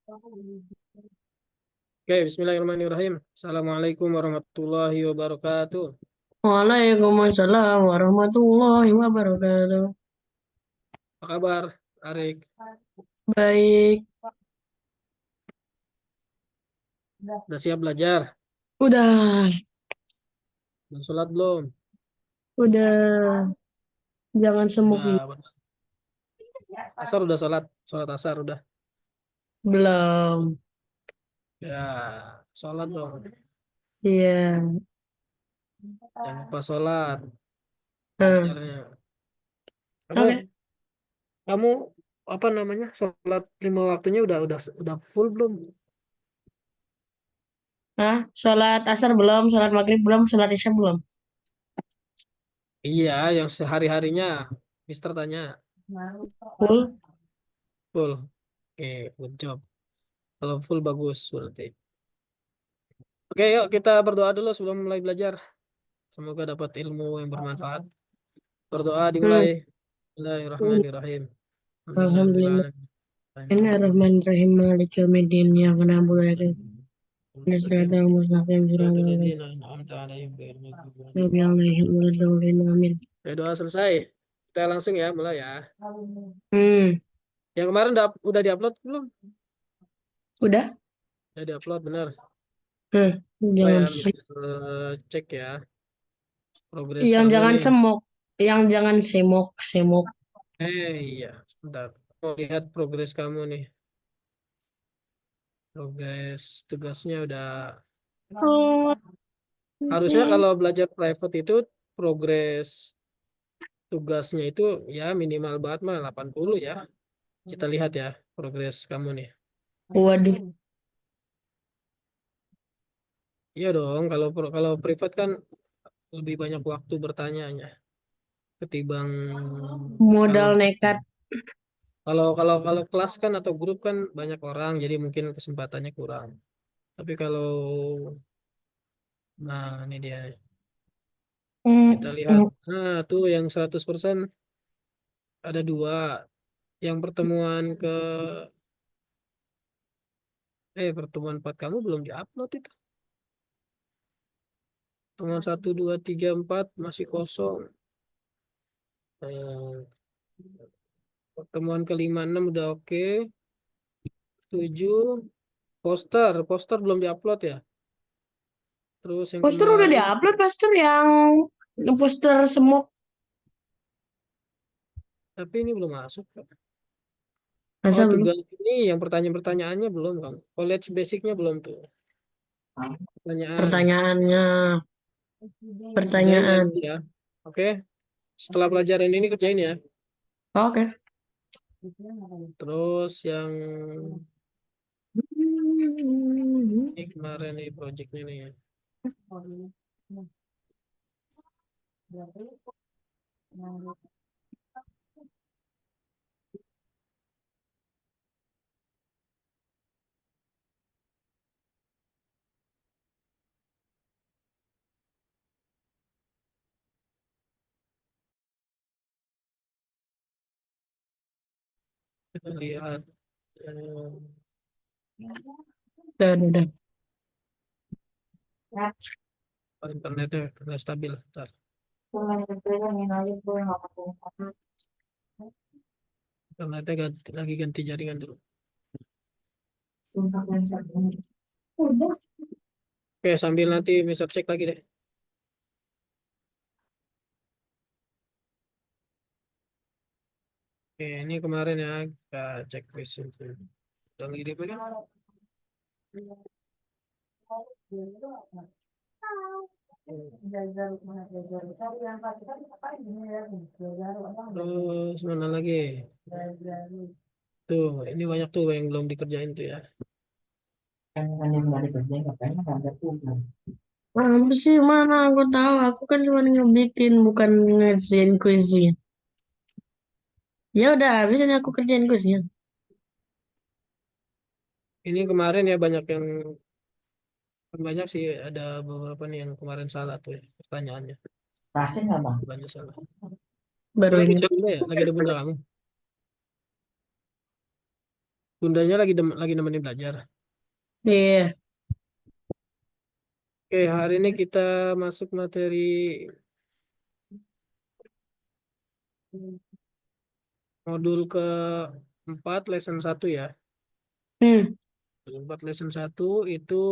Oke, bismillahirrahmanirrahim. Assalamualaikum warahmatullahi wabarakatuh. Waalaikumsalam warahmatullahi wabarakatuh. Apa kabar, Arik? Baik, Udah siap belajar? udah, Udah sholat belum? udah, jangan semukin. Udah. Asar udah sholat? Sholat asar udah. Belum, Ya, sholat dong. iya. Jangan lupa sholat. Nah, Belajarnya. oke. Kamu, kamu apa namanya? Sholat lima waktunya udah full belum? Nah, sholat asar belum, sholat maghrib belum, sholat isya belum. Iya, yang sehari-harinya. Mister tanya. Full. Full. Oke, good job. Kalau full bagus berarti. Oke, yuk kita berdoa dulu sebelum mulai belajar. Semoga dapat ilmu yang bermanfaat. Berdoa dimulai. Hmm. Bismillahirrahmanirrahim. Alhamdulillahirabbil Alhamdulillah. alamin. Bismillahirrahmanirrahim. Maliki yaumiddin. Ya kana na'budu wa iyyaka Mustaqim. nasta'in. Mustaqim Siratal siratal ladzina an'amta 'alaihim ghairil maghdubi 'alaihim ladzina waladdallin. alaihim waladdallin. Amin. Ya, doa selesai. Kita langsung ya, mulai ya. Hmm. Yang kemarin udah diupload belum? Udah? Udah diupload benar. Hmm. Oh Jangan ya, sem Mister cek ya progres yang kamu jangan nih. semok, yang jangan semok, semok. Iya, sebentar. Mau lihat progres kamu nih. Progres tugasnya udah. Oh, Harusnya kalau belajar private itu progres tugasnya itu ya minimal banget mah 80 ya. Kita lihat ya progres kamu nih. waduh. Iya dong, kalau privat kan lebih banyak waktu bertanyanya ketimbang kalau Modal nekat. kalau kalau kalau kelas kan atau grup kan banyak orang jadi mungkin kesempatannya kurang. Tapi kalau nah ini dia. Kita Mm, lihat. mm. Nah, tuh yang 100% ada dua. Yang pertemuan 4 kamu belum diupload itu. Pertemuan 1, 2, 3, 4 masih kosong. Eh, Pertemuan kelima 6 udah oke. 7 poster belum diupload ya. Terus yang Poster udah kemarin, diupload, poster yang poster semua. tapi ini belum masuk, Kak. Oh, Masa belum? tugas ini yang pertanyaan-pertanyaannya belum, kamu. College basicnya belum tuh. Pertanyaan. Pertanyaannya, Kerjain ya, pertanyaan. nanti ya. Oke. Setelah pelajaran ini kerjain ya. Oke. Terus yang ini kemarin nih projectnya nih ya. Kita lihat eh, Udah. internetnya nggak stabil. Ntar. Internetnya lagi ganti jaringan dulu. Oke, sambil nanti bisa cek lagi deh. Oke, ini kemarin ya kita cek quiz itu. Udah ngirim kan? Terus mana lagi? Tuh, ini banyak tuh yang belum dikerjain tuh ya. Apa sih mana aku tahu, aku kan cuma ngebikin bukan ngerjain kuisnya. Ya udah habis ini aku kerjain kuisnya. Ini kemarin ya banyak sih ada beberapa nih yang kemarin salah tuh ya, pertanyaannya. Banyak salah. Itu Baru lagi ingat. ada bunda ya? Lagi ada bunda kamu? Bundanya lagi nemenin belajar. Iya. Oke, hari ini kita masuk materi modul keempat lesson 1 ya. Hmm. Modul 4 lesson 1 itu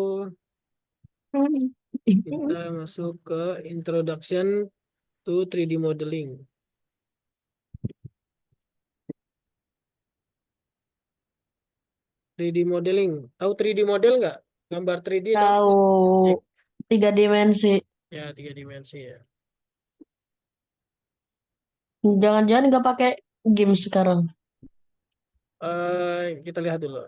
kita masuk ke Introduction to 3D Modeling. 3D modeling. Tahu 3D model nggak? Gambar 3D tahu? Tahu 3 dimensi. Ya, 3 dimensi ya. Jangan-jangan nggak pakai game sekarang. Kita lihat dulu.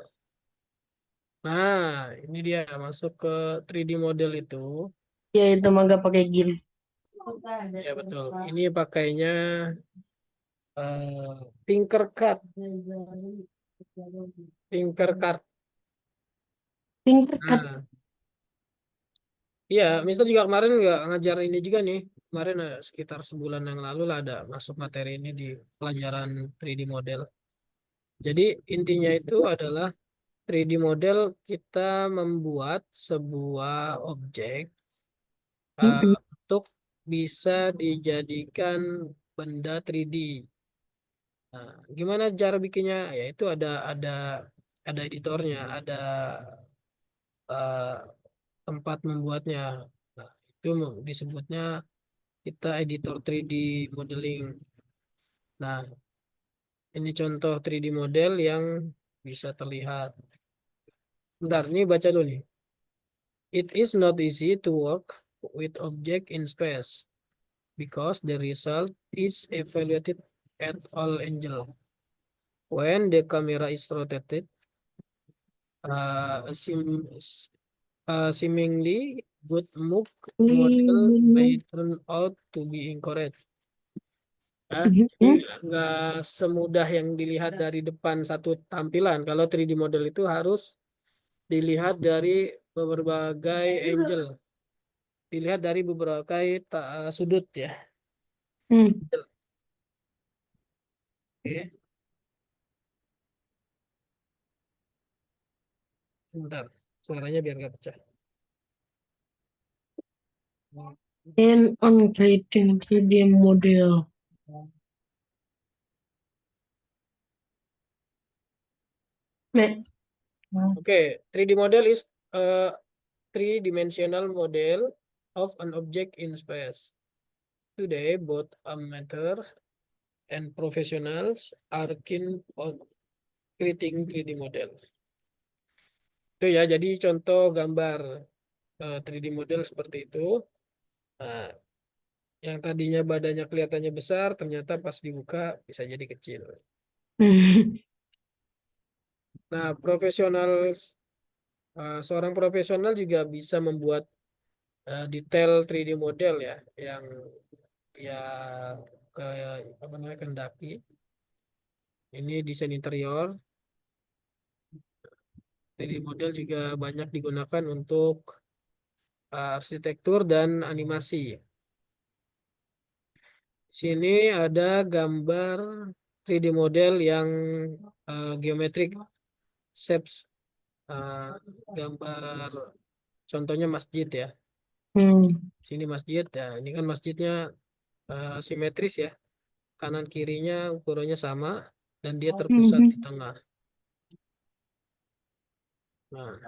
Nah, ini dia masuk ke 3D model itu. Ya itu mah nggak pakai game. Ya betul. Ini pakainya Tinkercad. Tinkercad. Tinkercad. Nah, iya, Mister juga kemarin nggak ngajar ini juga nih. Kemarin sekitar sebulan yang lalu lah ada masuk materi ini di pelajaran 3D model. Jadi intinya itu adalah 3D model kita membuat sebuah objek untuk bisa dijadikan benda 3D. Nah, gimana cara bikinnya? Ya itu ada editornya, ada eh, tempat membuatnya. Nah, itu disebutnya kita editor 3D modeling. Nah, ini contoh 3D model yang bisa terlihat. Bentar, ini baca dulu nih. It is not easy to work with object in space because the result is evaluated at all angles. When the camera is rotated, a seemingly good move model may turn out to be incorrect. Nah, ini nggak semudah yang dilihat dari depan satu tampilan. Kalau 3D model itu harus dilihat dari berbagai angle, dilihat dari beberapa sudut ya. Hmm. Oke, sebentar. Suaranya biar nggak pecah. And on creating 3D model. Mek. Oke, 3D model is a three-dimensional model of an object in space. Today, both amateur and professionals are keen on creating 3D model. Itu ya, jadi contoh gambar 3D model seperti itu. Nah, yang tadinya badannya kelihatannya besar, ternyata pas dibuka bisa jadi kecil. Nah, seorang profesional juga bisa membuat detail 3D model ya, yang dia ke apa namanya kendaki. Ini desain interior. 3D model juga banyak digunakan untuk arsitektur dan animasi. Sini ada gambar 3D model yang geometric shapes. eh, Gambar contohnya masjid ya. Hmm. Sini masjid ya. Ini kan masjidnya simetris ya. Kanan kirinya ukurannya sama dan dia terpusat di tengah. Nah,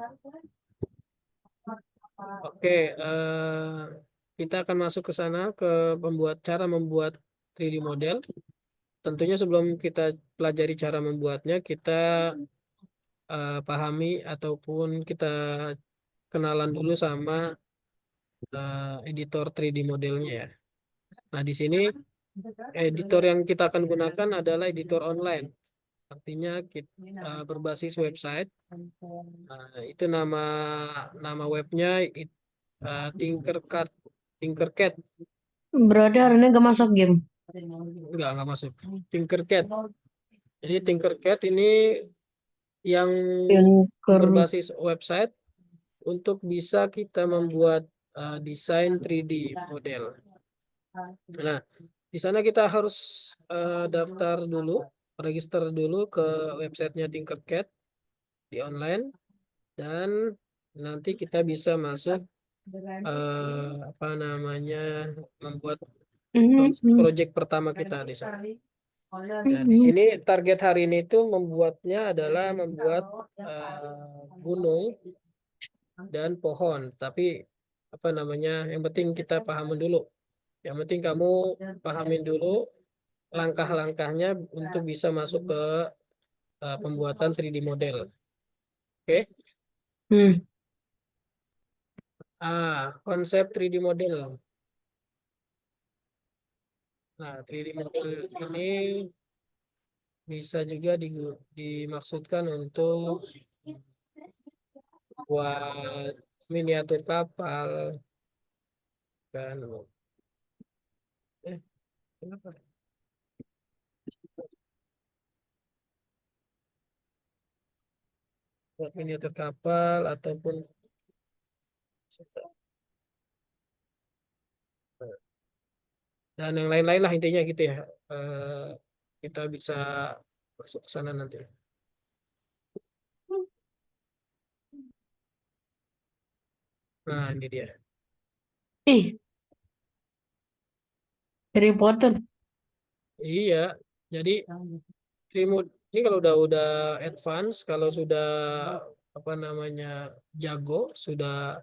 oke, kita akan masuk ke sana ke cara membuat 3D model. Tentunya sebelum kita pelajari cara membuatnya, kita pahami ataupun kita kenalan dulu sama editor 3D modelnya ya. Nah, di sini editor yang kita akan gunakan adalah editor online. Artinya kita berbasis website. Itu nama webnya Tinkercad. Tinkercad. Berarti hari ini gak masuk game. Enggak masuk. Tinkercad. Jadi Tinkercad ini yang Tinker. berbasis website untuk bisa kita membuat desain 3D model. Nah, di sana kita harus daftar dulu, register dulu ke websitenya Tinkercad. di online, dan nanti kita bisa masuk apa namanya, membuat Hmm. project pertama kita di sana. Nah, di sini target hari ini itu membuatnya adalah membuat gunung dan pohon. Tapi apa namanya, yang penting kita pahamin dulu. Yang penting kamu pahamin dulu langkah-langkahnya untuk bisa masuk ke pembuatan 3D model. Oke? Hmm. Konsep 3D model. Nah, 3D model ini bisa juga dimaksudkan untuk buat miniatur kapal kan. Eh, kenapa? Buat miniatur kapal ataupun dan yang lain-lain lah intinya gitu ya. Eh, kita bisa masuk ke sana nanti. Nah, ini dia. Ih, Harry Potter. Iya, jadi remote ini kalau udah advance, kalau sudah apa namanya, jago, sudah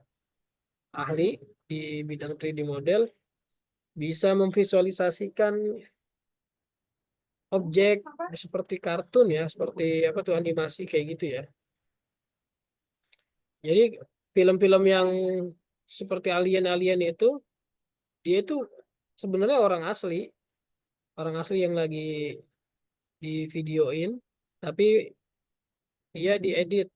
ahli di bidang 3D model, bisa memvisualisasikan objek seperti kartun ya, seperti apa tuh, animasi kayak gitu ya. Jadi film-film yang seperti alien-alien itu, dia itu sebenarnya orang asli yang lagi di videoin, tapi dia diedit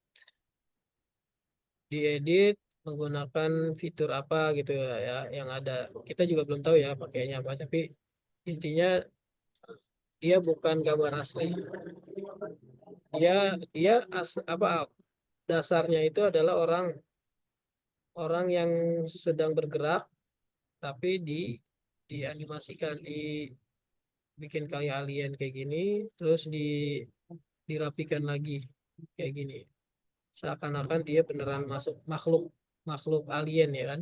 menggunakan fitur apa gitu ya, yang ada. Kita juga belum tahu ya pakainya apa, tapi intinya dia bukan gambar asli. Dia dia apa, dasarnya itu adalah orang orang yang sedang bergerak, tapi dianimasikan, dibikin kayak alien kayak gini, terus dirapikan lagi kayak gini, seakan-akan dia beneran masuk makhluk makhluk alien ya kan,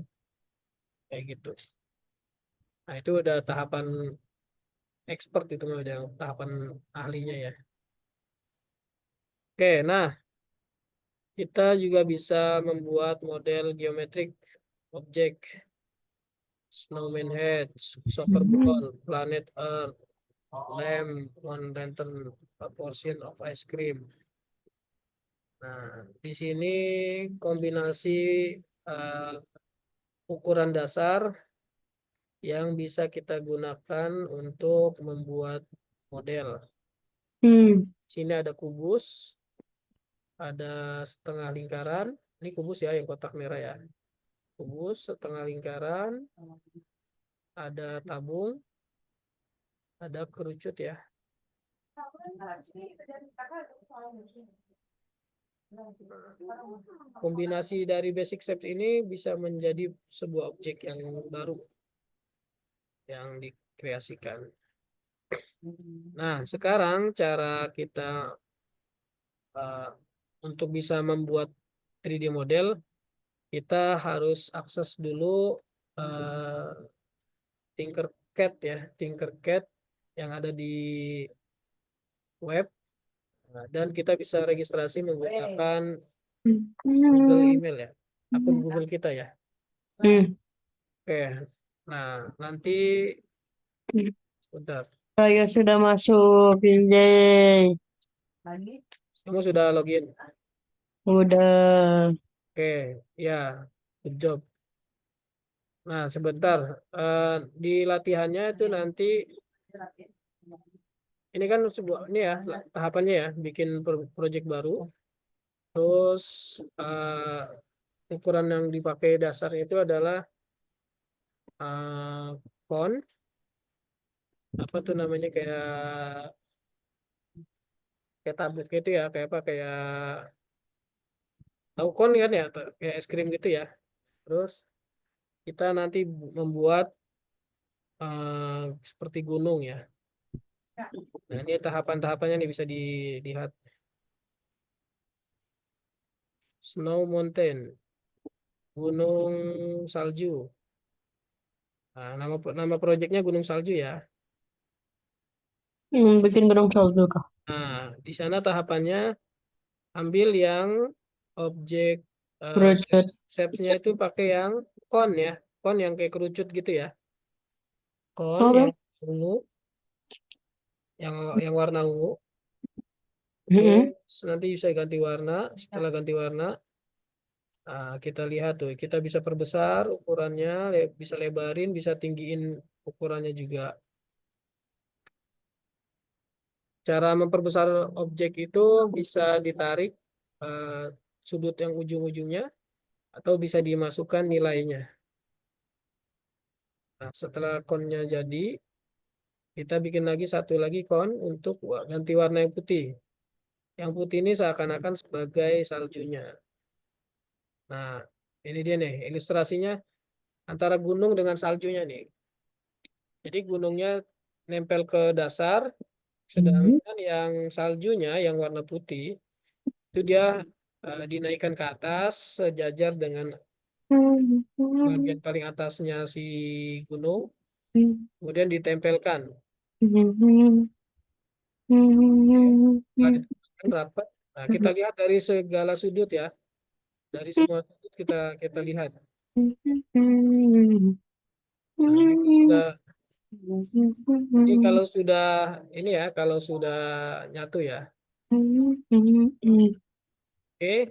kayak gitu. Nah, itu udah tahapan expert, itu mah udah tahapan ahlinya ya. Oke, nah kita juga bisa membuat model geometrik objek, snowman head, soccer Hmm. ball, planet Earth, lamp, one lantern, a portion of ice cream. Nah, di sini kombinasi eh, ukuran dasar yang bisa kita gunakan untuk membuat model. Hmm. Sini ada kubus, ada setengah lingkaran. Ini kubus ya, yang kotak merah ya. Kubus setengah lingkaran, ada tabung, ada kerucut ya. Kombinasi dari basic shape ini bisa menjadi sebuah objek yang baru yang dikreasikan. Nah, sekarang cara kita eh, untuk bisa membuat 3D model, kita harus akses dulu eh, Tinkercad ya, Tinkercad yang ada di web. Nah, dan kita bisa registrasi menggunakan Google Hmm. email ya, akun Google kita ya. Hmm. Oke, nah nanti sebentar, Saya sudah masuk, Pinjay. kamu sudah login. Udah. Oke, ya, good job. Nah, sebentar. Di latihannya itu nanti, ini kan sebuah ini ya tahapannya ya, bikin project baru. Terus ukuran yang dipakai dasar itu adalah font, apa tuh namanya, kayak kayak tablet gitu ya, kayak apa, kayak tahu kon kan ya, kayak es krim gitu ya. Terus kita nanti membuat seperti gunung ya. Nah, ini tahapan-tahapannya nih bisa dilihat. Snow Mountain, gunung salju. Nah, nama proyeknya Gunung Salju ya. Bikin gunung salju kah? Nah, di sana tahapannya ambil yang objek Project. shape-nya itu pakai yang kon ya, kon yang kayak kerucut gitu ya, kon yang Oke. ungu, yang warna ungu. Oke, Mm-mm. nanti bisa ganti warna. Setelah ganti warna, kita lihat tuh, kita bisa perbesar ukurannya, bisa lebarin, bisa tinggiin ukurannya juga. Cara memperbesar objek itu bisa ditarik eh, sudut yang ujung-ujungnya atau bisa dimasukkan nilainya. Nah, setelah konnya jadi, kita bikin lagi satu lagi kon untuk ganti warna yang putih. Yang putih ini seakan-akan sebagai saljunya. Nah, ini dia nih ilustrasinya antara gunung dengan saljunya nih. Jadi gunungnya nempel ke dasar, Mm-mm. sedangkan yang saljunya yang warna putih itu dia dinaikkan ke atas sejajar dengan bagian paling atasnya si gunung, kemudian ditempelkan. Setelah ditempelkan rapat. Nah, kita lihat dari segala sudut ya, dari semua sudut kita lihat. Nah, ini kalau sudah ini ya, kalau sudah nyatu ya. Oke.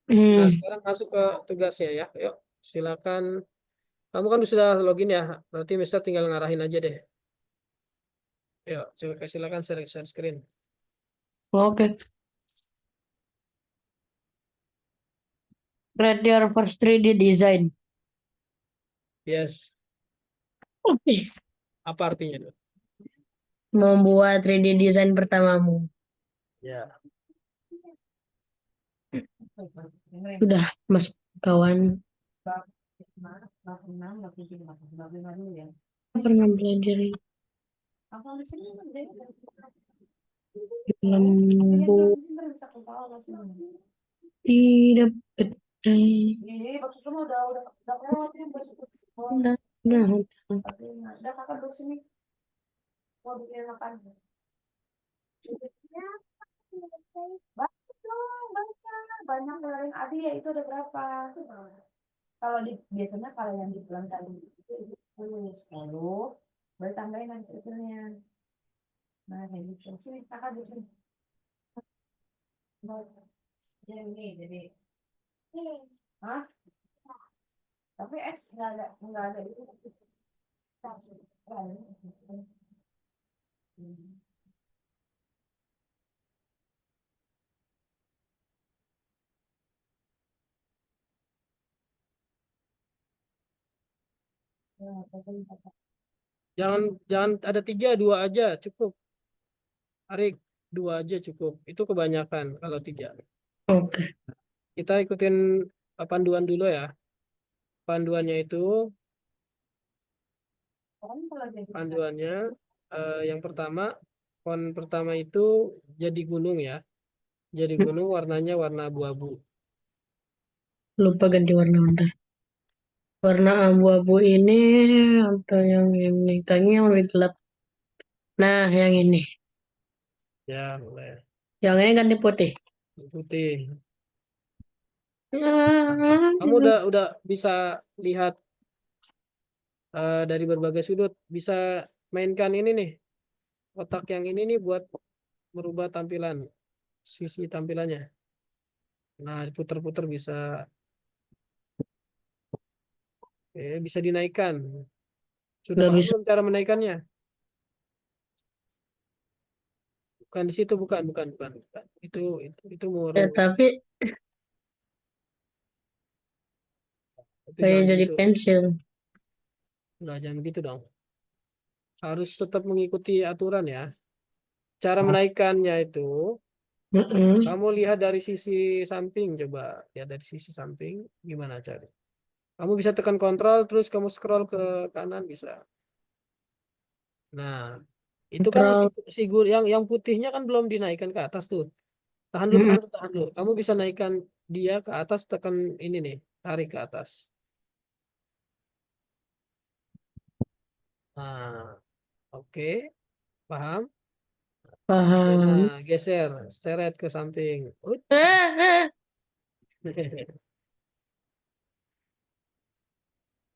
Nah, sekarang masuk ke tugasnya ya. Yuk, silakan. Kamu kan sudah login ya, berarti Mister tinggal ngarahin aja deh. Yuk, coba silakan share screen. Oke. Create your first 3D design. Yes, Oke. apa artinya itu? Membuat 3D design pertamamu. Ya. Sudah, Mas kawan. Pernah belajar lembu tidak pedang. Jangan jangan ada tiga, dua aja cukup. Arik, dua aja cukup. Itu kebanyakan kalau tiga. Oke. Kita ikutin panduan dulu ya. Panduannya itu, panduannya yang pertama, pertama itu jadi gunung ya. Jadi gunung warnanya warna abu-abu. Lupa ganti warna bentar. Warna abu-abu ini atau yang ini? Kayaknya yang lebih gelap. Nah, yang ini. Ya, boleh. Yang ini ganti putih. Putih. Kamu udah bisa lihat dari berbagai sudut. Bisa mainkan ini nih. Otak yang ini nih buat merubah tampilan, sisi tampilannya. Nah, puter-puter bisa, bisa dinaikkan. Sudah Nggak paham bisa. belum cara menaikkannya? Bukan di situ, bukan. Itu Tapi itu kayak jangan jadi gitu. pensil. Nggak, jangan gitu dong. Harus tetap mengikuti aturan ya. Cara menaikkannya itu, Mm-mm. kamu lihat dari sisi samping, coba lihat dari sisi samping, gimana cara? Kamu bisa tekan kontrol, terus kamu scroll ke kanan bisa. Nah, itu kan Kontrol. yang putihnya kan belum dinaikkan ke atas tuh. Tahan dulu, Mm-mm. tahan dulu. Kamu bisa naikkan dia ke atas, tekan ini nih, tarik ke atas. Nah, oke, paham? Paham. Nah, geser, seret ke samping. Eh.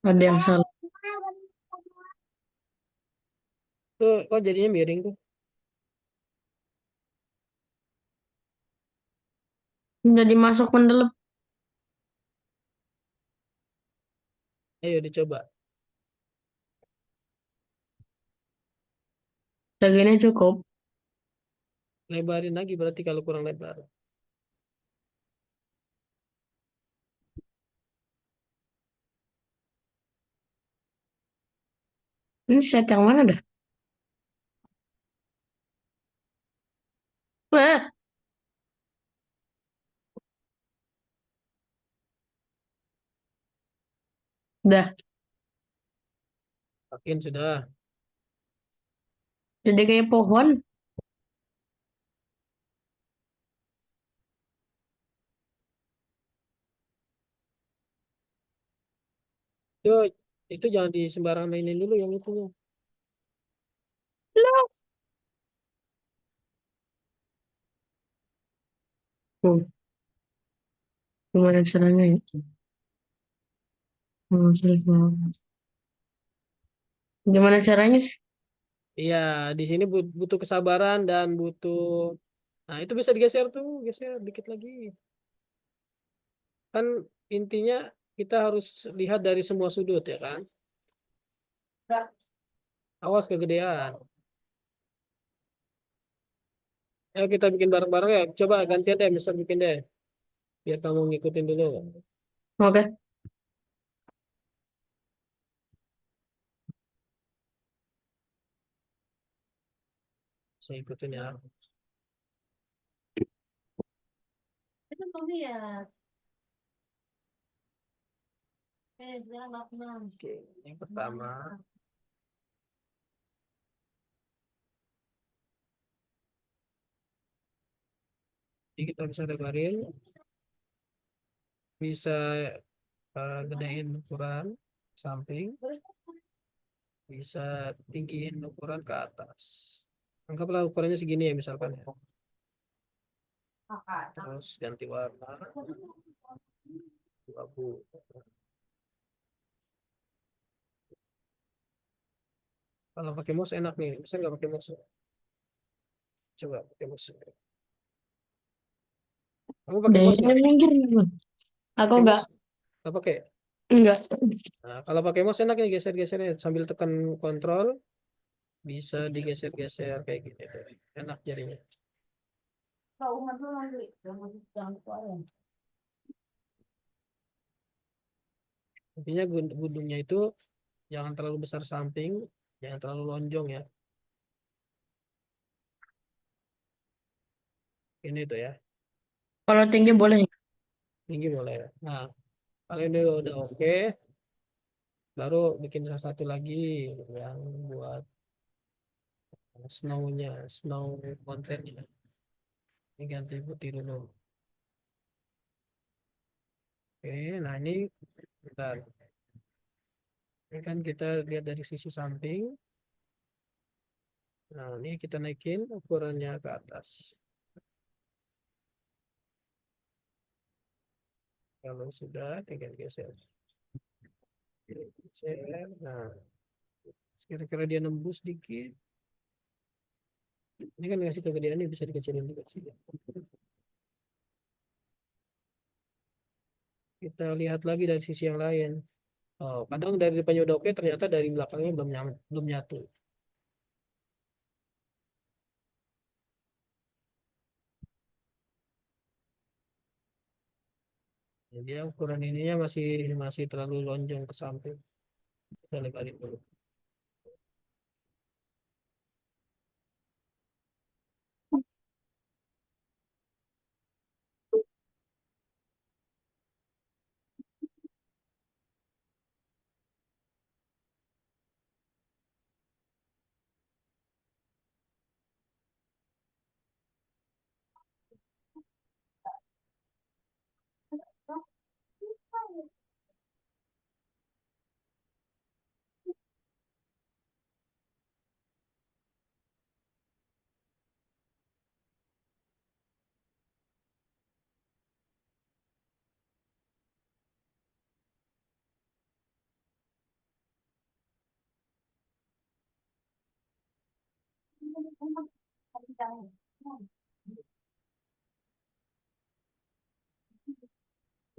Ada yang salah. Tuh, kok jadinya miring tuh? Jadi masuk mendelep. Ayo dicoba. Segini cukup. Lebarin lagi berarti kalau kurang lebar. Ini set yang mana dah? Wah, dah. Makin sudah. Jadi kayak pohon. Yo, itu jangan di sembarang mainin dulu yang itu. Loh. Gimana caranya ya? Gimana caranya sih? Iya, di sini butuh kesabaran dan butuh. Nah, itu bisa digeser tuh, geser dikit lagi. Kan intinya kita harus lihat dari semua sudut ya kan. Awas kegedean. Ayo kita bikin bareng-bareng ya. Coba gantian deh, misal bikin deh. Biar kamu ngikutin dulu. Oke. Saya ikutin ya. Oke, yang pertama, jadi kita bisa lebarin, bisa gedein ukuran samping, bisa tinggiin ukuran ke atas. Anggaplah ukurannya segini ya misalkan ya. Terus ganti warna, abu. Kalau pakai mouse enak nih, bisa nggak pakai mouse? Coba pakai mouse. Kamu pakai Deh, mouse nggak? minggir. Aku Pakai enggak. mouse? Nggak pakai. Enggak. Nah, kalau pakai mouse enak ya geser-gesernya sambil tekan kontrol, bisa digeser-geser kayak gitu. Enak jadinya. Intinya gundunya itu jangan terlalu besar samping, jangan terlalu lonjong ya. Ini tuh ya, Kalau tinggi boleh. tinggi boleh. Nah, kalau ini udah oke, baru bikin salah satu lagi yang buat snownya, snow kontennya. Ini ganti putih dulu. Oke, nah ini bentar. Ini kan kita lihat dari sisi samping. Nah, ini kita naikin ukurannya ke atas. Kalau sudah, tinggal geser. Geser. Nah, kira-kira dia nembus dikit. Ini kan ngasih kegedean ini bisa dikecilin juga sih. Kita lihat lagi dari sisi yang lain. Oh, kadang dari depannya udah oke, ternyata dari belakangnya belum nyatu. Jadi ya, ukuran ininya masih masih terlalu lonjong ke samping. Kita lebarin dulu.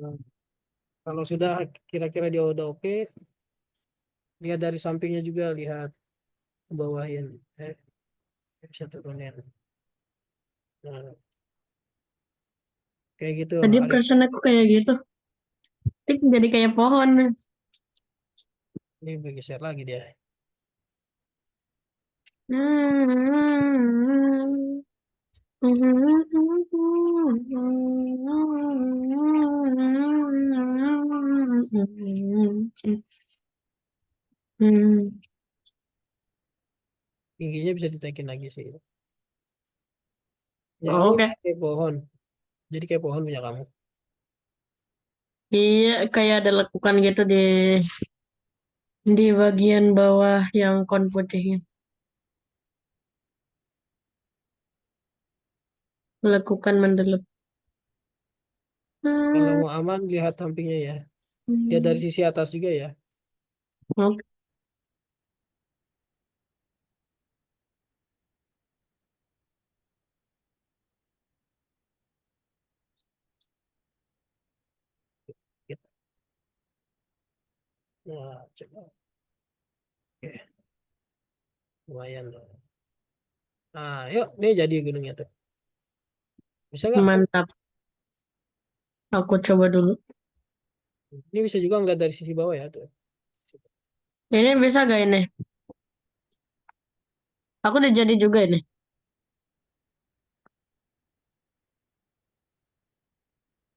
Nah, kalau sudah kira-kira dia udah oke, lihat dari sampingnya juga, lihat ke bawahin. Eh, bisa turunin. Nah, kayak gitu. Tadi Ada perasaan aku kayak gitu. Tik jadi kayak pohon. ini bergeser lagi dia. Tingginya bisa ditaikin lagi sih. Ya kamu Oke. kayak pohon. Jadi kayak pohon punya kamu. Iya, kayak ada lekukan gitu di bagian bawah yang kon putihnya. Lekukan mendelep. Kalau mau aman, lihat sampingnya ya. Lihat dari sisi atas juga ya. Oke. Gitu. Nah, coba. Oke, lumayan loh. Nah, yuk, ini jadi gunungnya tuh. Bisa nggak? Mantap. Aku coba dulu. Ini bisa juga ngeliat dari sisi bawah ya tuh. Ini bisa gak ini? Aku udah jadi juga ini.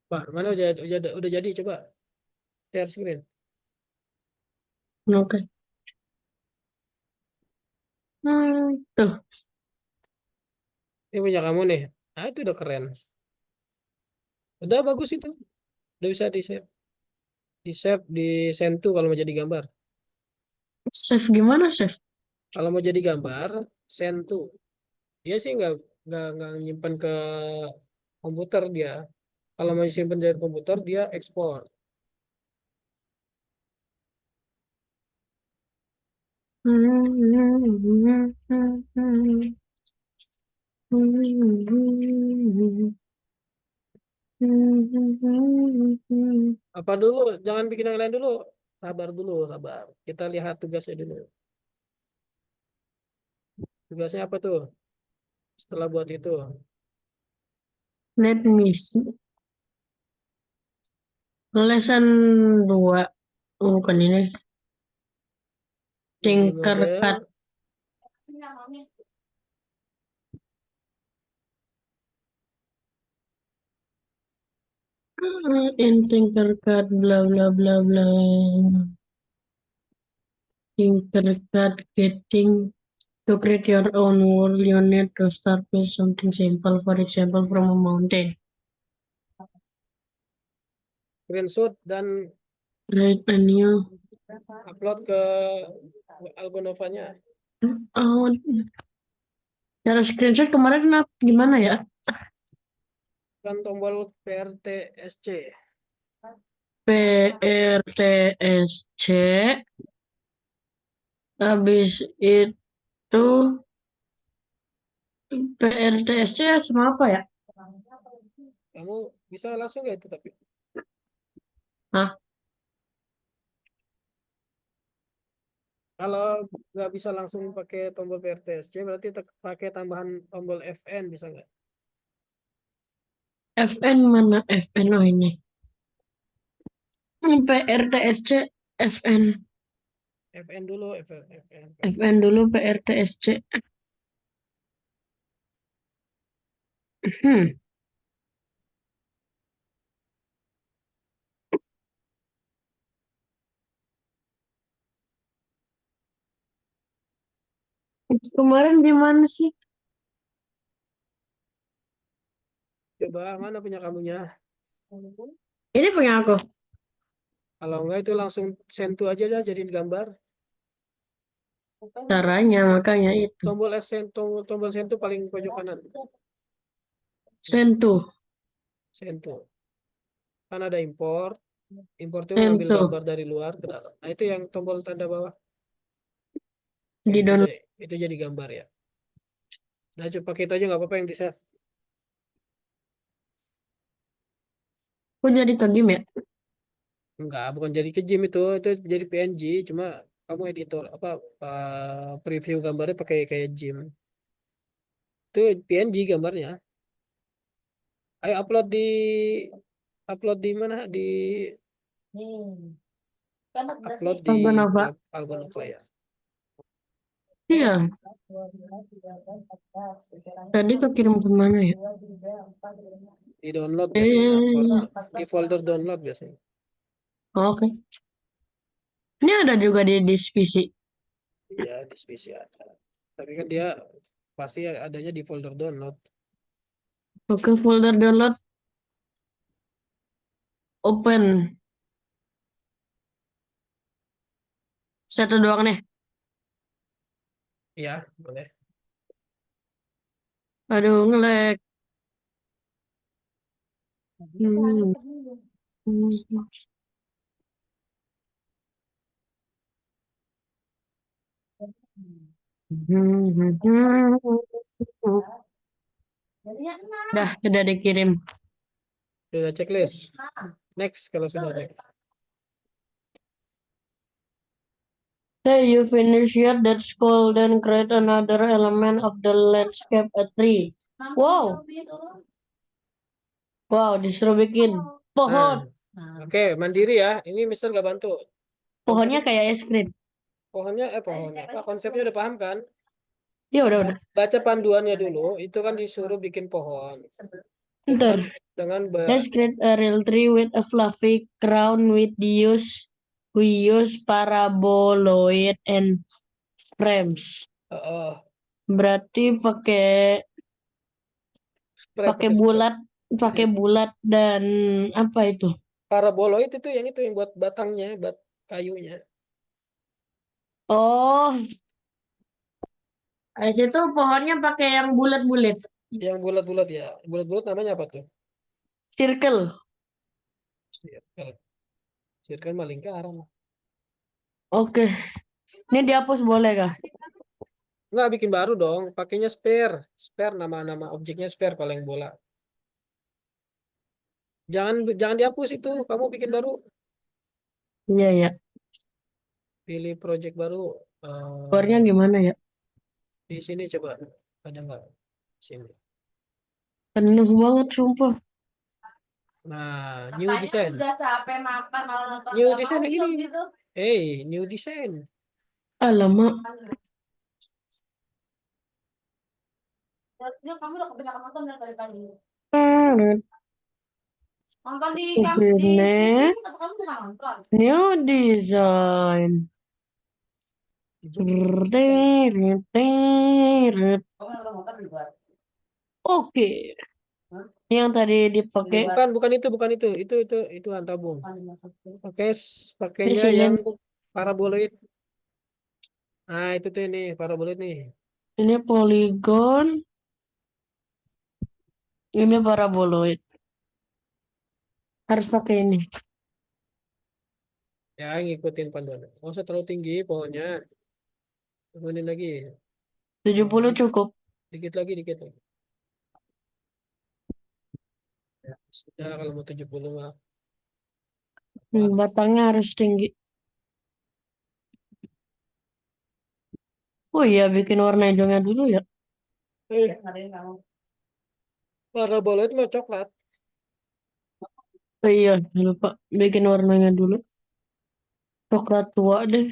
Pak, mana udah jadi? Coba share screen. Oke. Tuh. Ini punya kamu nih. Nah, itu udah keren. Udah bagus itu. Udah bisa di save, di send to kalau mau jadi gambar. Save gimana, save? Kalau mau jadi gambar, send to. Dia sih nggak nyimpan ke komputer dia. Kalau mau simpan dari komputer, dia ekspor. Apa dulu? Jangan bikin yang lain dulu. Sabar dulu, sabar. Kita lihat tugasnya dulu. Tugasnya apa tuh? Setelah buat itu, Let me see. Lesson 2. Oh, bukan ini. 3D Tinkercad. model. In Tinkercad, bla bla bla bla. Tinkercad getting to create your own world, you need to start with something simple, for example, from a mountain. Screenshot dan Write a new. upload ke Algonovanya. Oh, cara screenshot kemarin gimana ya? Kan tombol PRTSC. PRTSC. Habis itu PRTSC sama apa ya? Kamu bisa langsung ya itu tapi. Hah? Kalau nggak bisa langsung pakai tombol PRTSC, berarti pakai tambahan tombol FN bisa nggak? FN mana FN? Oh ini. PRTSC FN. FN dulu, FN, FN PRTSC. dulu PRTSC. Hmm. Kemarin gimana sih? Coba mana punya kamunya? Ini punya aku. Kalau nggak itu langsung send to aja dah jadiin gambar. Caranya makanya itu. Tombol send, tombol send to paling pojok kanan. Send to. Send to. Kan ada import. Import itu Send ngambil to. gambar dari luar ke dalam. Nah itu yang tombol tanda bawah. Oke, Di download. itu jadi gambar ya. Nah, coba pakai itu aja nggak apa-apa yang di save. Kok jadi ke game ya? Enggak, bukan jadi ke gym itu jadi PNG, cuma kamu editor apa preview gambarnya pakai kayak gym. Itu PNG gambarnya. Ayo upload di mana? Di upload di Apa Nova? Algonova ya. Iya, tadi kekirim kemana ya? Di download biasanya, Eh, di folder download biasanya. oke. Ini ada juga di divisi. Iya, di PC ada. Tapi kan dia pasti adanya di folder download. Oke, folder download open. Satu doang nih. Iya, boleh. Aduh, ngelek. Hmm. Hmm. Dah, udah dikirim. Sudah checklist. Next kalau sudah next. Hey, you finish yet? That's cool. Then create another element of the landscape a tree. Wow, wow, disuruh bikin Nah, pohon. oke, mandiri ya. Ini Mister nggak bantu. Pohonnya Konsepnya, kayak es krim. pohonnya. Apa, konsepnya udah paham kan? Ya udah. Baca panduannya dulu. Itu kan disuruh bikin pohon dengan Ntar. dengan Let's create a real tree with a fluffy crown with we use paraboloid and frames. eh, Berarti pakai spread pakai pakai spread. bulat, pakai bulat dan apa itu? Paraboloid itu yang buat batangnya, buat kayunya. Oh, habis itu pohonnya pakai yang bulat-bulat. Yang bulat-bulat ya. Bulat-bulat namanya apa tuh? Circle. Circle. Circle mah lingkaran. Oke. Ini dihapus boleh kah? Nggak bikin baru dong. Pakainya spare. Spare nama-nama objeknya spare kalau yang bola. Jangan jangan dihapus itu. Kamu bikin baru. Iya ya. Pilih project baru. Keluarnya Eh, gimana ya? di sini coba. Ada nggak? Sini. Penuh banget sumpah. Nah, new Katanya design. udah capek makan malah nonton New drama design yang film ini. gitu. New design. Alamak. Harusnya kamu udah kebanyakan nonton dari tadi. Oke, Nonton di TV ini atau kamu nggak nonton? new design. Kamu nonton nonton juga. Oke, yang tadi dipakai Bukan itu. Itu antabung. Pakai pakainya isinya yang paraboloid. Nah, itu tuh ini paraboloid nih. ini poligon, ini paraboloid. Harus pakai ini. Ya, ngikutin panduan. Nggak usah terlalu tinggi pohonnya. Turunin lagi. 70 Dikit, cukup. dikit lagi. Ya, sudah kalau mau 70 mah. Wah, Batangnya harus tinggi. Oh iya, bikin warna hijaunya dulu ya. Ngadain kamu. paraboloid mah coklat. Oh iya, lupa bikin warnanya dulu. Coklat tua deh.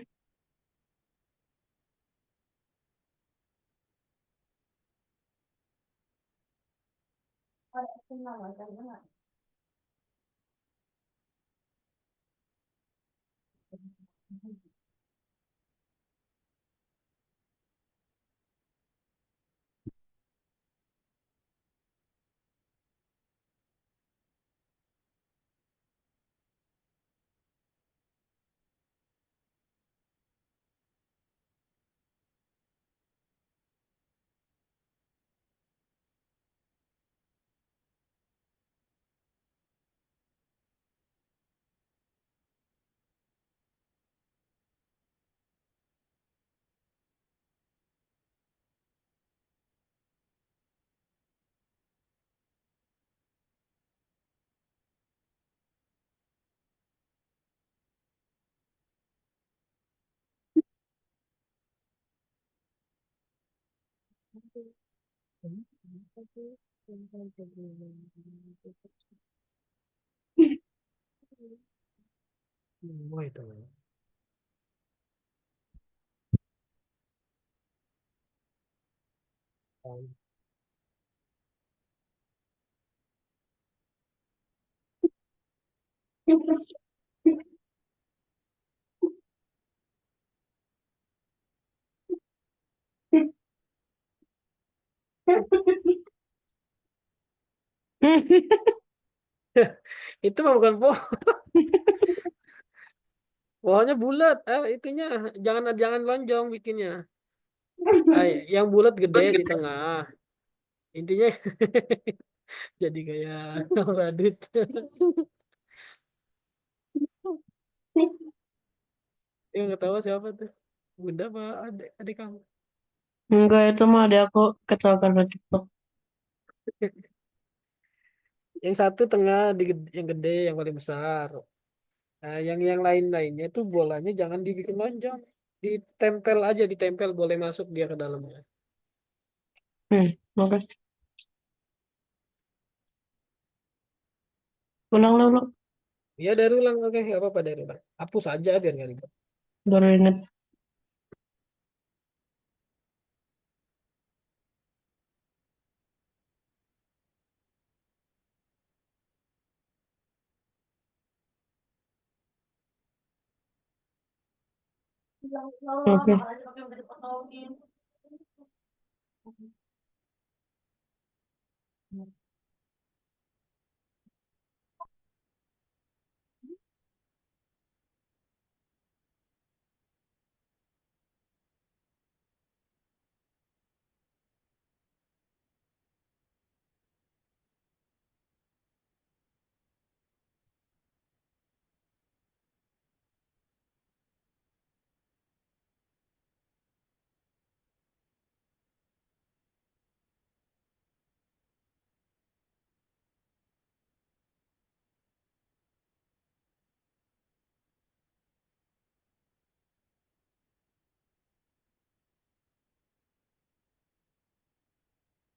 Wah, itu. Itu mah bukan pohon. Pohonnya bulat. Itunya jangan jangan lonjong bikinnya. Yang bulat gede di tengah. Intinya jadi kayak Radit. Yang ketawa siapa tuh? Bunda apa adik kamu? Enggak, itu mah ada aku ketawa karena TikTok. Yang satu tengah yang gede yang paling besar. Nah, yang lain-lainnya tuh bolanya jangan dibikin lonjong. Ditempel aja, ditempel boleh masuk dia ke dalamnya. Oke. Ulang, ulang, ulang. Ya dari ulang, oke, nggak apa-apa dari ulang. Hapus aja biar nggak ribet. Baru inget. Oke.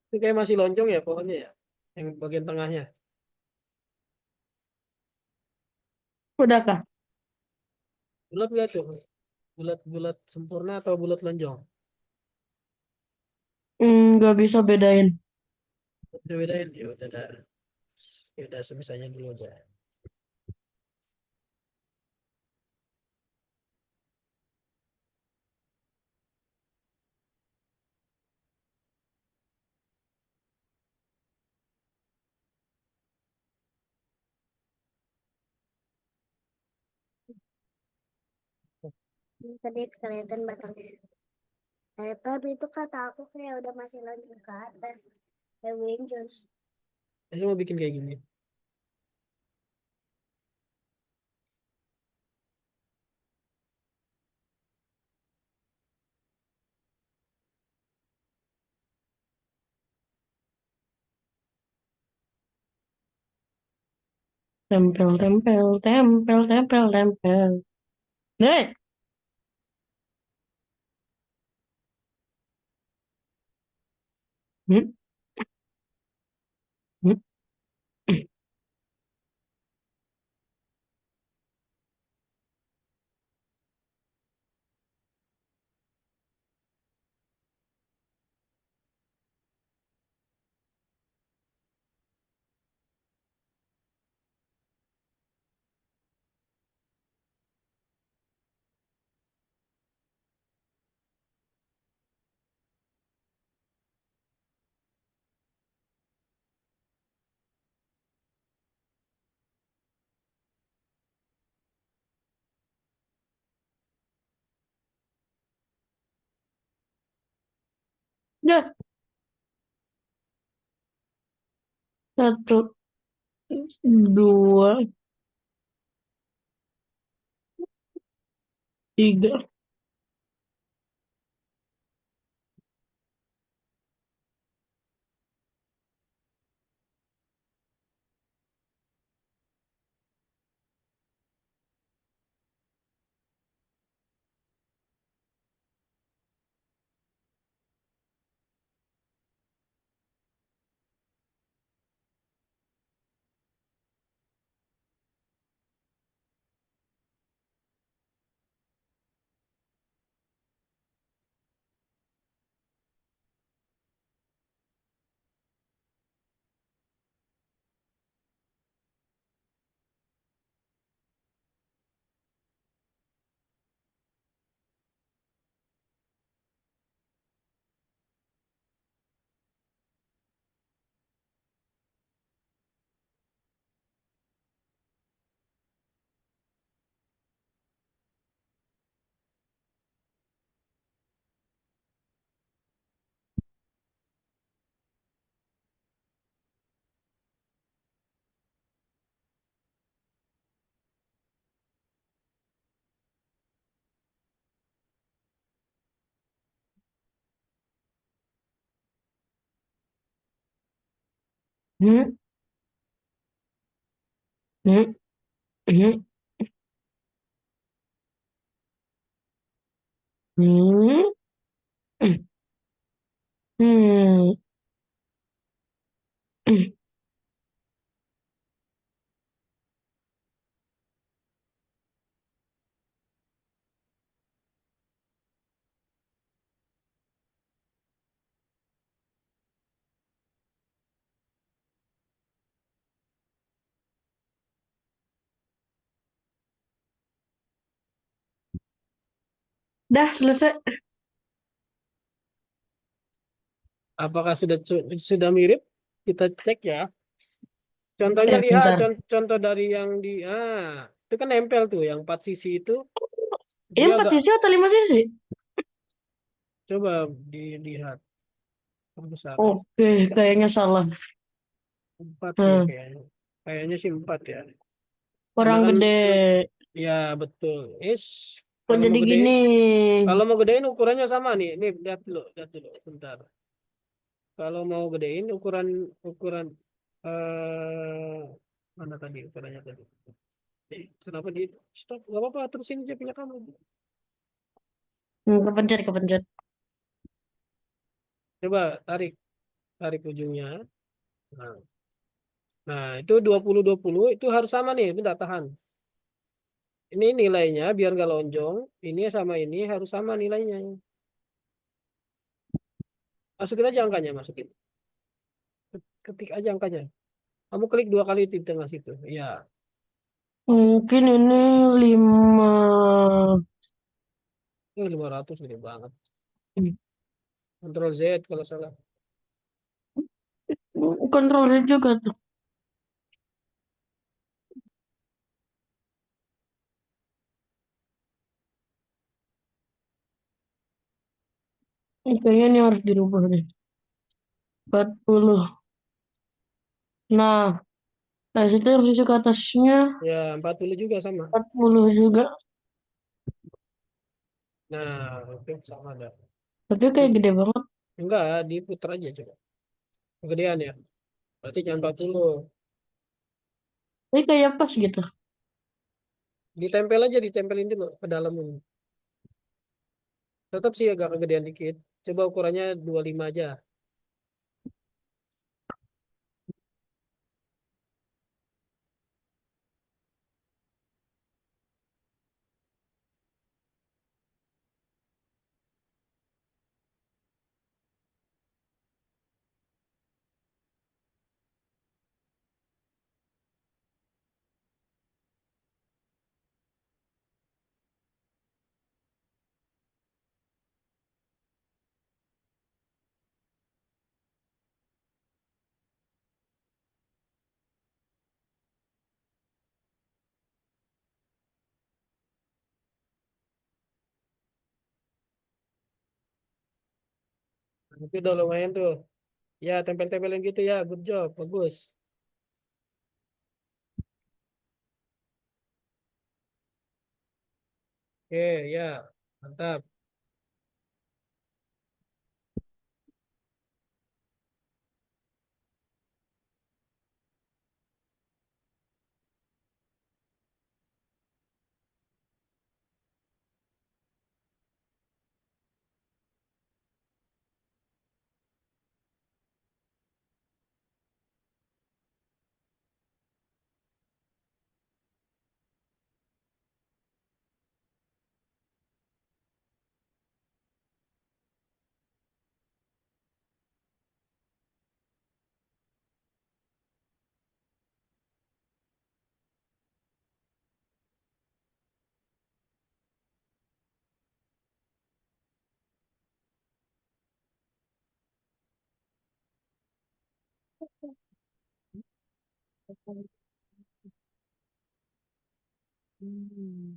Ini kayak masih lonjong ya pohonnya ya. Yang bagian tengahnya. Udah kah? Bulat nggak tuh? Bulat-bulat sempurna atau bulat lonjong? Nggak bisa bedain. Udah bedain ya udah ada. Ya udah semisahnya dulu aja. Tadi kelihatan batangnya. Tapi itu kata aku kayak udah masih lanjut ke atas. Kayak Winjun. Saya mau bikin kayak gini. Tempel, tempel, tempel, tempel, tempel. Nih. Hmm? Hmm? Ya, satu, dua, tiga. Hmm, hmm, hmm, hmm, hmm, hmm, hmm. Dah selesai. Apakah sudah mirip? Kita cek ya. Contohnya lihat Bentar. contoh dari yang di itu kan nempel tuh yang 4 sisi itu Ini dia 4 agak sisi atau 5 sisi? coba dilihat perbesar Oke, kayaknya salah. 4 sih Hmm, kayaknya. Kayaknya sih 4 ya. Karena kurang kan gede. ya betul. Kok Kalau jadi mau gedein gini? gedein ukurannya sama nih. Nih lihat dulu bentar. Kalau mau gedein ukuran ukuran eh mana tadi ukurannya tadi? Kenapa di stop? Gak apa-apa, terusin aja punya kamu. Kepencet, kepencet. Coba tarik, tarik ujungnya. Nah, itu 20 20 itu harus sama nih. Bentar, tahan. Ini nilainya biar nggak lonjong. Ini sama ini harus sama nilainya. Masukin aja angkanya, masukin. Ketik aja angkanya. Kamu klik 2 kali di tengah situ. Ya, Mungkin ini 5. 500 gede banget. Hmm, Ctrl Z kalau salah. Kontrol Z juga tuh. Kayaknya ini harus dirubah nih. 40. Nah, dari situ yang sisi ke atasnya Ya, 40 juga sama. 40 juga. Nah, oke sama ada. Tapi kayak gede banget. Enggak, diputar aja coba. Kegedean ya. Berarti jangan 40. Tapi kayak pas gitu. Ditempel aja, ditempelin dulu ke dalam ini. Tetap sih agak kegedean dikit. Coba ukurannya 25 aja. Nah, itu udah lumayan tuh. Ya, tempel-tempelin gitu ya. Good job. Bagus. Oke, ya. Mantap. Hmm.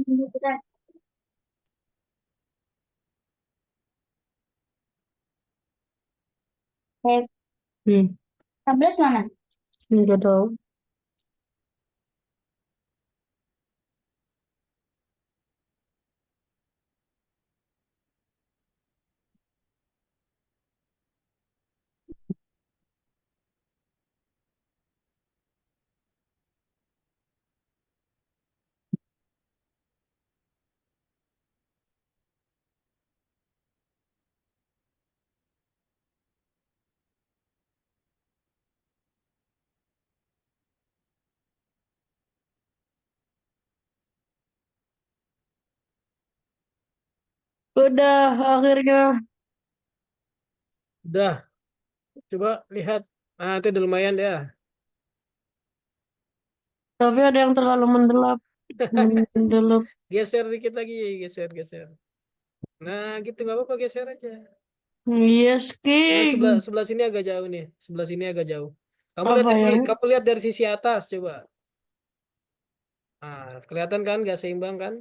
Hmm, Tablet mana? nggak tahu. Udah akhirnya. Udah, coba lihat. Ah, itu udah lumayan ya. Tapi ada yang terlalu mendelap. Mendelap. Geser dikit lagi, geser, geser. Nah, gitu nggak apa-apa, geser aja. Yes, Nah, sebelah King. sebelah sini agak jauh nih. Sebelah sini agak jauh. Apa yang? Kamu lihat dari sisi atas coba. Ah, kelihatan kan nggak seimbang kan?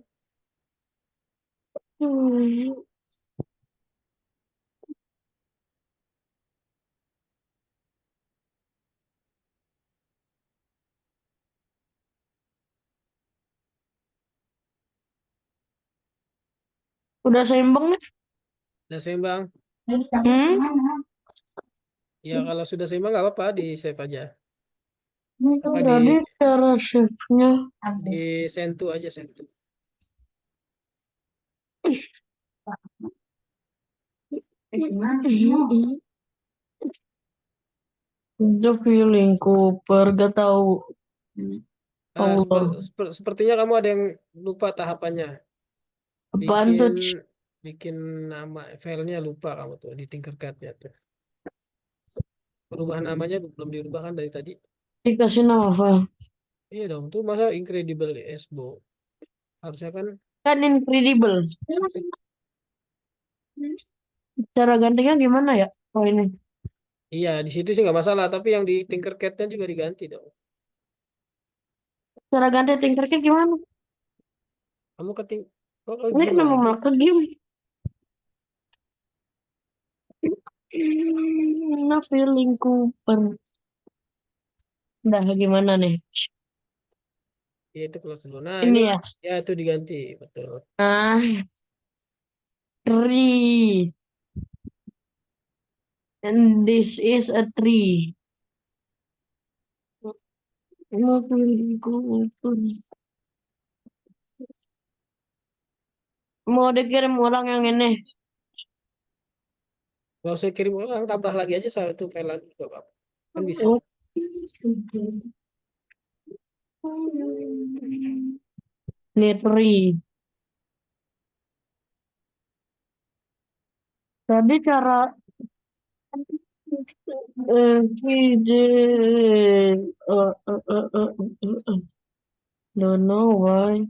Hmm, udah seimbang nih. Nggak seimbang. Hmm? Ya kalau sudah seimbang nggak apa-apa, di save aja. Apa Tadi cara shiftnya. di sentu aja sentu. The feeling Cooper gak tahu. Ah, Allah. sepertinya kamu ada yang lupa tahapannya. Apaan tuh? Bikin bikin nama filenya lupa kamu tuh di Tinkercad-nya tuh. Perubahan namanya belum dirubah kan dari tadi? Dikasih nama file. Iya dong, tuh masa Incredible Esbo. Harusnya kan, Kan incredible. Cara gantinya gimana ya? Oh ini. iya di situ sih nggak masalah, tapi yang di Tinkercad-nya juga diganti dong. Cara ganti Tinkercad gimana? Kamu keting, kok ke Ini game kenapa lagi? malah ke game? Nah, feeling Cooper. Udah gimana nih? Ya itu close dulu. Nah ini, Ini ya. ya itu diganti, betul. Ah, tree. And this is a tree. Nah, feeling Cooper. Mau dikirim orang yang ini. Kalau saya kirim orang, tambah lagi aja satu file lagi, nggak apa-apa. Kan bisa. Oh. Ini tree. Tadi cara everyday. Don't know why.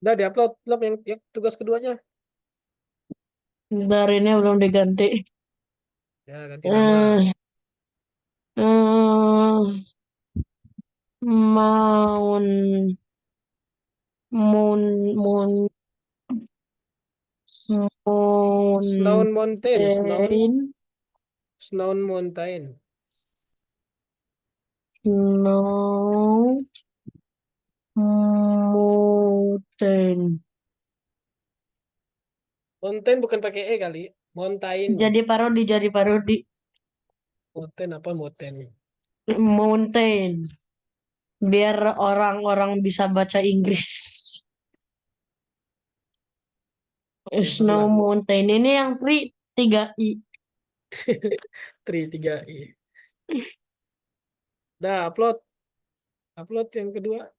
Udah diupload, upload yang tugas keduanya. Bentar ini belum diganti. Ya ganti nama. Eh, eh, Mountain, Moon, Snow Mountain, Mountain, Snow Mountain. Snow, Mountain. Mountain bukan pakai E kali. Mountain. Jadi parodi, Mountain apa mountain? Mountain. Biar orang-orang bisa baca Inggris. Clever Snow lah. Mountain ini yang free 3i. 3i. Dah upload. Upload yang kedua.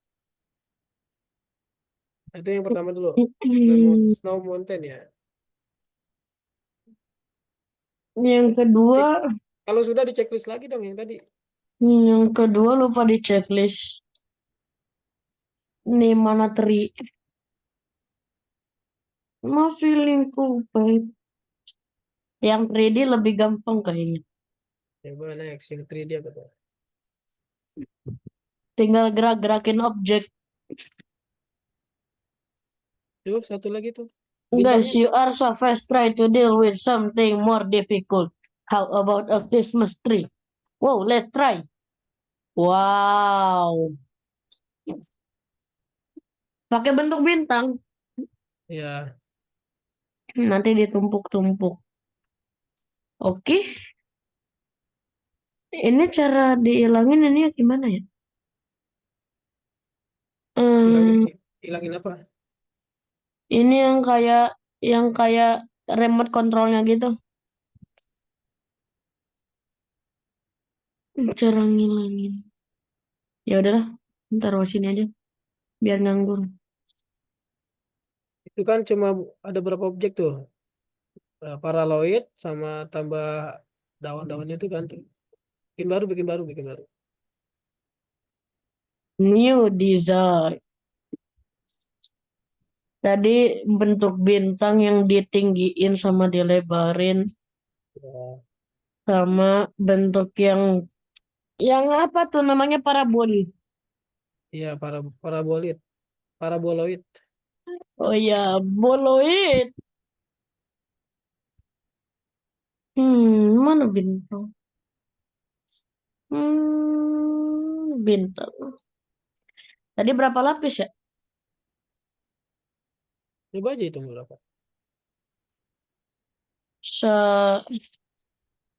Itu yang pertama dulu. Snow Mountain ya. Yang kedua, Cek- Kalau sudah di checklist lagi dong yang tadi. lupa di checklist. Nih mana teri? Mau feelingku baik. Yang 3D lebih gampang kayaknya. Coba next yang 3D apa tuh? Tinggal gerak-gerakin objek. Tuh, satu lagi tuh. Guys, Bintangnya. you are so fast. Try to deal with something more difficult. How about a Christmas tree? Wow, let's try. Wow. Pakai bentuk bintang. Ya, Nanti ditumpuk-tumpuk. Oke. Ini cara dihilangin ini ya gimana ya? hilangin, Hmm, hilangin apa? ini yang kayak remote controlnya gitu. Cara ngilangin. Ya udahlah, taruh sini aja biar nganggur. Itu kan cuma ada berapa objek tuh? Paraloid sama tambah daun-daunnya itu kan tuh. Bikin baru, bikin baru, bikin baru. New design. Tadi bentuk bintang yang ditinggiin sama dilebarin Ya, sama bentuk yang apa tuh namanya paraboli. iya, parabolit, paraboloid. Oh ya, boloid. Mana bintang? Bintang. Tadi berapa lapis ya? Coba aja hitung berapa. Se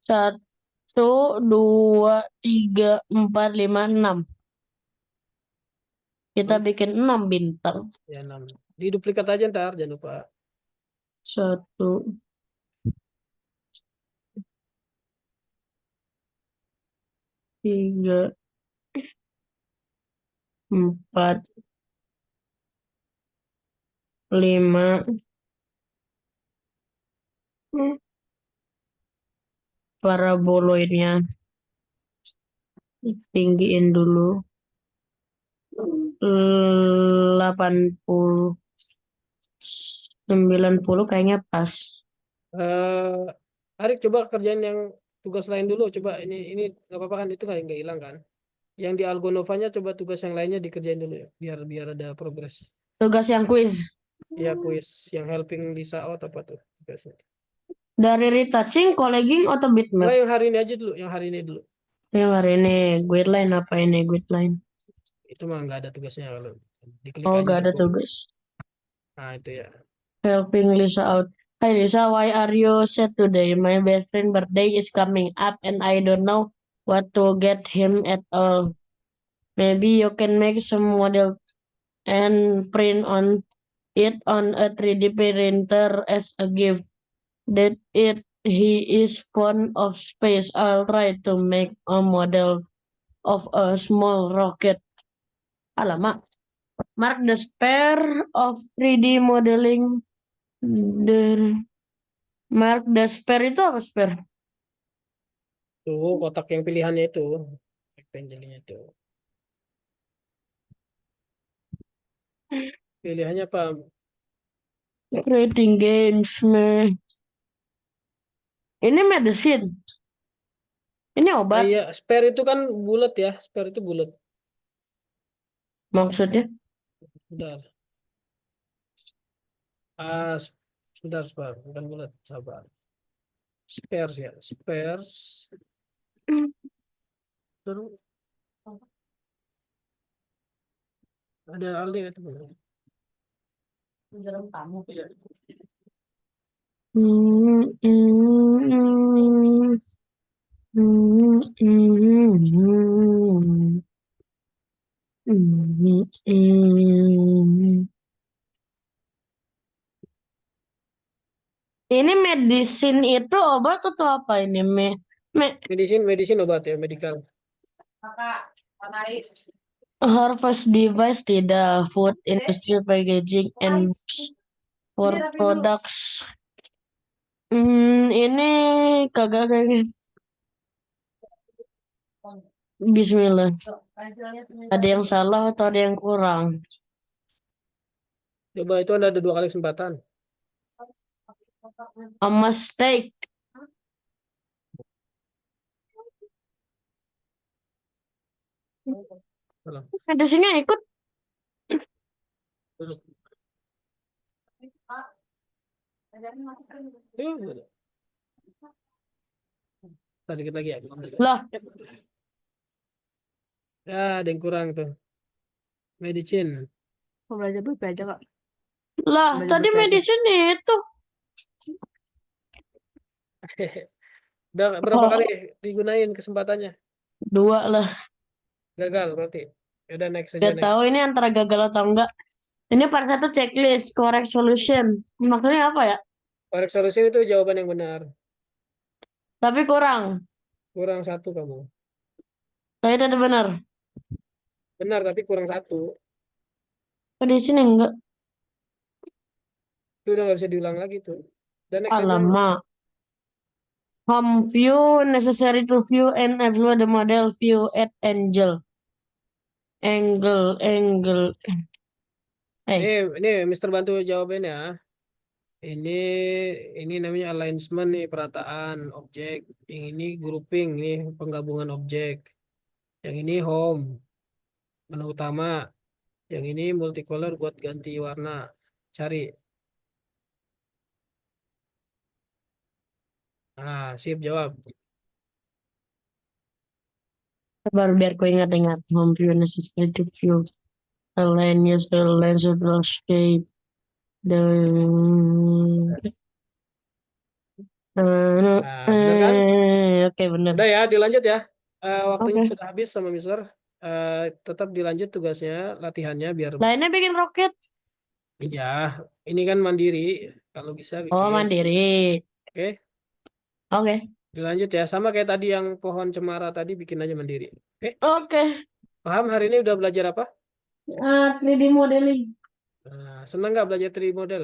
Satu, dua, tiga, empat, lima, enam. Kita bikin 6 bintang. Ya, 6. Diduplikat aja ntar, jangan lupa. Satu, tiga, empat, lima. Paraboloidnya tinggiin dulu. 80, 90 kayaknya pas. Arik coba kerjain yang tugas lain dulu. Coba ini nggak apa-apa kan, itu kan nggak hilang kan. Yang di Algonovanya coba tugas yang lainnya dikerjain dulu ya, biar biar ada progres. Tugas yang quiz. Ya, kuis yang helping Lisa out apa tuh tugasnya. Dari retouching, colleging, atau bitmap? Enggak, yang hari ini aja dulu, yang hari ini dulu. Yang hari ini guideline apa ini guideline? Itu mah nggak ada tugasnya, kalau diklik Oh, aja gak ada cukup. tugas. Nah, itu ya. Helping Lisa out. Hi Lisa, why are you sad today? My best friend birthday is coming up and I don't know what to get him at all. Maybe you can make some model and print on it on a 3D printer as a gift. That it he is fond of space. I'll try to make a model of a small rocket. Alamak. Mark the spare of 3D modeling. The Mark the spare itu apa spare? Tuh kotak yang pilihannya itu, rectangle-nya itu. Pilihannya apa? Creating games, meh. Ini medicine. Ini obat Iya, spare itu kan bulat ya, spare itu bulat. maksudnya. Bentar. Ah, sebentar, sebentar, bukan bulat, sabar. Spares ya, spares. Terus ada Aldi itu. Dalam tamu. Iya. Hmm, hmm, hmm, hmm, hmm. Ini medicine itu obat atau apa ini? Medicine obat ya, medical. Kakak, Kakak. Harvest device tidak, food industry packaging and for products. Ini kagak kayaknya. Bismillah. Ada yang salah atau ada yang kurang? Coba itu ada 2 kali kesempatan. A mistake. Tolong. Medicine-nya ikut. Duduk. Pak, ajarin masukin. Yuk, tadi dikit lagi ya. Lah, Ya, ada yang kurang tuh. Medicine. Mau belajar BP aja kak. lah Belajar tadi BP aja. medicine itu. Udah berapa Oh. kali digunain kesempatannya? 2 lah. Gagal berarti. Udah next aja Gak next. tahu ini antara gagal atau enggak. Ini part 1 checklist, correct solution. Maksudnya apa ya? Correct solution itu jawaban yang benar. Tapi kurang. Kurang 1 kamu. Tapi tetap benar. Benar tapi kurang 1. Kok di sini enggak? Itu udah nggak bisa diulang lagi tuh. Dan next aja. Alamak. Home view, necessary to view and evaluate the model view at angle. Angle. Ini Mister bantu jawabin ya. Ini namanya alignment nih, perataan objek. Yang ini grouping nih, penggabungan objek. Yang ini home, menu utama. Yang ini multicolor buat ganti warna. Cari. Ah, sip jawab. Sabar biar ku ingat-ingat. Home view, necessary to view. Align user lens shape. The Nah, bener kan? Oke, bener. Udah ya, dilanjut ya. Waktunya Oke. sudah habis sama Mister. Tetap dilanjut tugasnya, latihannya biar Lainnya bikin roket. ya. Ini kan mandiri. Kalau bisa Oh, bikin. mandiri. Oke, Oke. dilanjut ya. Sama kayak tadi yang pohon cemara tadi bikin aja mandiri. Oke, Oke. paham hari ini udah belajar apa? 3D modeling. Nah, senang nggak belajar 3D model?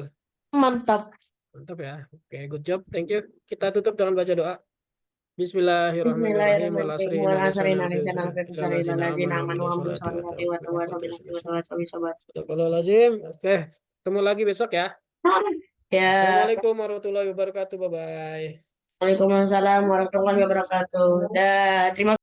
Mantap. Mantap ya. Oke, good job. Thank you. Kita tutup dengan baca doa. Bismillahirrahmanirrahim. Wal asri innal insana lafi khusr. Oke, ketemu lagi besok ya. Ya. Assalamualaikum warahmatullahi wabarakatuh. Bye bye. Waalaikumsalam warahmatullahi wabarakatuh. Dah, terima